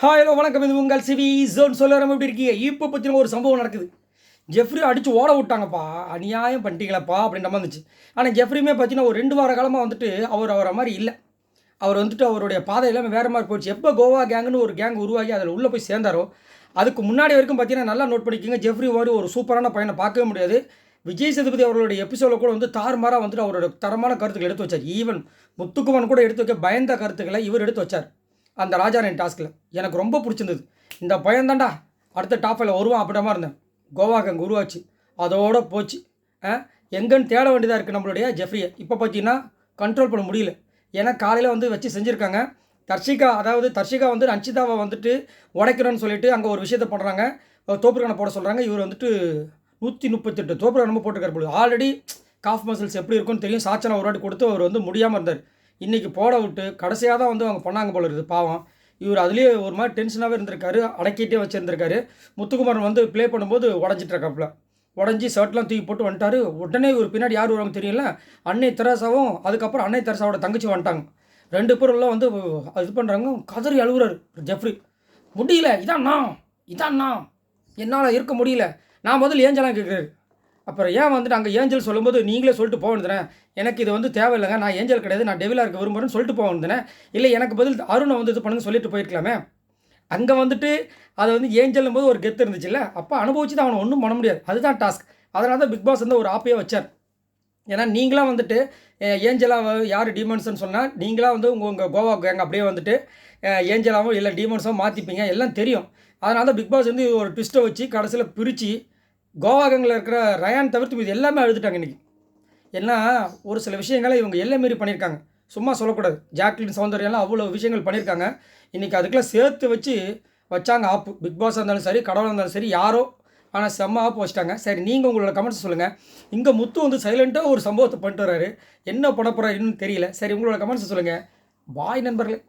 Hi hello வணக்கம். இது உங்கள் சிவி ஜோன் சொல்லுறோம். எப்படி இருக்கீங்க? இப்போ பற்றின ஒரு சம்பவம் நடக்குது. ஜெஃப்ரி அடித்து ஓட விட்டாங்கப்பா, அநியாயம் பண்ணிட்டீங்களப்பா அப்படின்ற மாதிரி இருந்துச்சு. ஆனால் ஜெஃப்ரியுமே பார்த்தீங்கன்னா ஒரு 2 வார காலமாக வந்துட்டு அவரை மாதிரி இல்லை. அவர் வந்துட்டு அவருடைய பாதை எல்லாமே வேறு மாதிரி போயிடுச்சு. எப்போ கோவா கேங்குன்னு ஒரு கேங் உருவாகி அதில் உள்ளே போய் சேர்ந்தாரோ அதுக்கு முன்னாடி வரைக்கும் பார்த்தீங்கன்னா நல்லா நோட் பண்ணிக்கோங்க. ஜெஃப்ரி மாதிரி ஒரு சூப்பரான பையனை பார்க்கவே முடியாது. விஜய் சேதுபதி அவர்களுடைய எபிசோடில் கூட வந்து தாறுமாறாக வந்துட்டு அவரோட தரமான கருத்துக்களை எடுத்து வச்சார். ஈவன் முத்துக்குமன் கூட எடுத்து வைக்க பயந்த கருத்துக்களை இவர் எடுத்து வச்சார் அந்த ராஜாராணி டாஸ்கில். எனக்கு ரொம்ப பிடிச்சிருந்தது. இந்த பையன் தாண்டா அடுத்த டாப்பில் வருவான் அப்படின்ற மாதிரி இருந்தேன். கோவாக்கு அங்கே உருவாச்சு, அதோடு போச்சு. எங்கன்னு தேட வேண்டியதாக இருக்குது நம்மளுடைய ஜெஃப்ரியை. இப்போ பார்த்தீங்கன்னா கண்ட்ரோல் பண்ண முடியல. ஏன்னா காலையில் வந்து வச்சு செஞ்சுருக்காங்க. தர்ஷிகா வந்து அஞ்சிதாவை வந்துட்டு உடைக்கிறோன்னு சொல்லிட்டு அங்கே ஒரு விஷயத்த பண்ணுறாங்க. தோப்புக்கான போட சொல்கிறாங்க. இவர் வந்துட்டு 138 தோப்புக்கானமும் போட்டுருக்காரு போது. ஆல்ரெடி காஃப் மசில்ஸ் எப்படி இருக்குன்னு தெரியும். சாச்சனை ஒரு வாட்டி கொடுத்து அவர் வந்து முடியாமல் இருந்தார். இன்றைக்கி போட விட்டு கடைசியாக தான் வந்து அவங்க பண்ணாங்க போல இருக்குது. பாவம் இவர் அதுலேயே ஒரு மாதிரி டென்ஷனாகவே இருந்திருக்காரு, அடக்கிட்டே வச்சுருந்துருக்காரு. முத்துக்குமாரன் வந்து ப்ளே பண்ணும்போது உடஞ்சிட்ருக்காப்புல, உடஞ்சி ஷர்ட்லாம் தூக்கி போட்டு வந்துட்டார். உடனே இவர் பின்னாடி யார் வருவாங்க தெரியல, அன்னை தெரசாவும் அதுக்கப்புறம் அன்னை தெரசாவோட தங்கச்சி வந்துட்டாங்க. 2 பேரெல்லாம் வந்து இது பண்ணுறாங்க. கதறி அழுகுறாரு ஜெஃப்ரி. முடியல, இதாண்ணா என்னால் இருக்க முடியல. நான் முதல்ல ஏஞ்சலாம் கேட்குறாரு. அப்புறம் ஏன் வந்துட்டு அங்கே ஏஞ்சல் சொல்லும்போது நீங்களே சொல்லிட்டு போக வேண்டியதுனே, எனக்கு இது வந்து தேவையில்லைங்க, நான் ஏஞ்சல் கிடையாது, நான் டெவிலாக இருக்க விரும்புகிறேன்னு சொல்லிட்டு போக வேண்டியதுனே. இல்லை எனக்கு பதில் அருணை வந்து இது பண்ணுங்க சொல்லிட்டு போயிருக்கலாமே. அங்கே வந்துட்டு அதை வந்து ஏஞ்சல்லும் போது ஒரு கெத்து இருந்துச்சுல்ல, அப்போ அனுபவிச்சு தான் அவனை ஒன்றும் பண்ண முடியாது. அதுதான் டாஸ்க். அதனால தான் பிக் பாஸ் வந்து ஒரு ஆப்பையே வச்சார். ஏன்னா நீங்களாம் வந்துட்டு ஏஞ்சலாக யார் டீமன்ஸ்ன்னு சொன்னால் நீங்களாம் வந்து உங்கள் கோவா கேங் அப்படியே வந்துட்டு ஏஞ்சலாகவும் இல்லை டீமன்ஸாகவும் மாற்றிப்பீங்க, எல்லாம் தெரியும். அதனால தான் பிக் பாஸ் வந்து ஒரு ட்விஸ்ட்டை வச்சு கடைசியில் பிரித்து கோவா கேங்கில் இருக்கிற ரயான் தவிர்த்து இது எல்லாமே அழுதுட்டாங்க இன்றைக்கி. ஏன்னா ஒரு சில விஷயங்களை இவங்க எல்லை மாரி பண்ணியிருக்காங்க, சும்மா சொல்லக்கூடாது. ஜாக்லின் சௌந்தர்யெல்லாம் அவ்வளோ விஷயங்கள் பண்ணியிருக்காங்க. இன்றைக்கி அதுக்கெல்லாம் சேர்த்து வச்சாங்க ஆப்பு. பிக் பாஸாக இருந்தாலும் சரி, கடவுளாக இருந்தாலும் சரி, யாரோ ஆனால் செம்ம ஆப்பு வச்சிட்டாங்க. சரி, நீங்கள் உங்களோட கமெண்ட்ஸ் சொல்லுங்கள். இங்கே முத்து வந்து சைலண்ட்டாக ஒரு சம்பவத்தை பண்ணிட்டு வர்றாரு, என்ன பண்ண போகிறாருன்னு தெரியல. சரி, உங்களோட கமெண்ட்ஸ் சொல்லுங்கள். பாய் நண்பர்களே.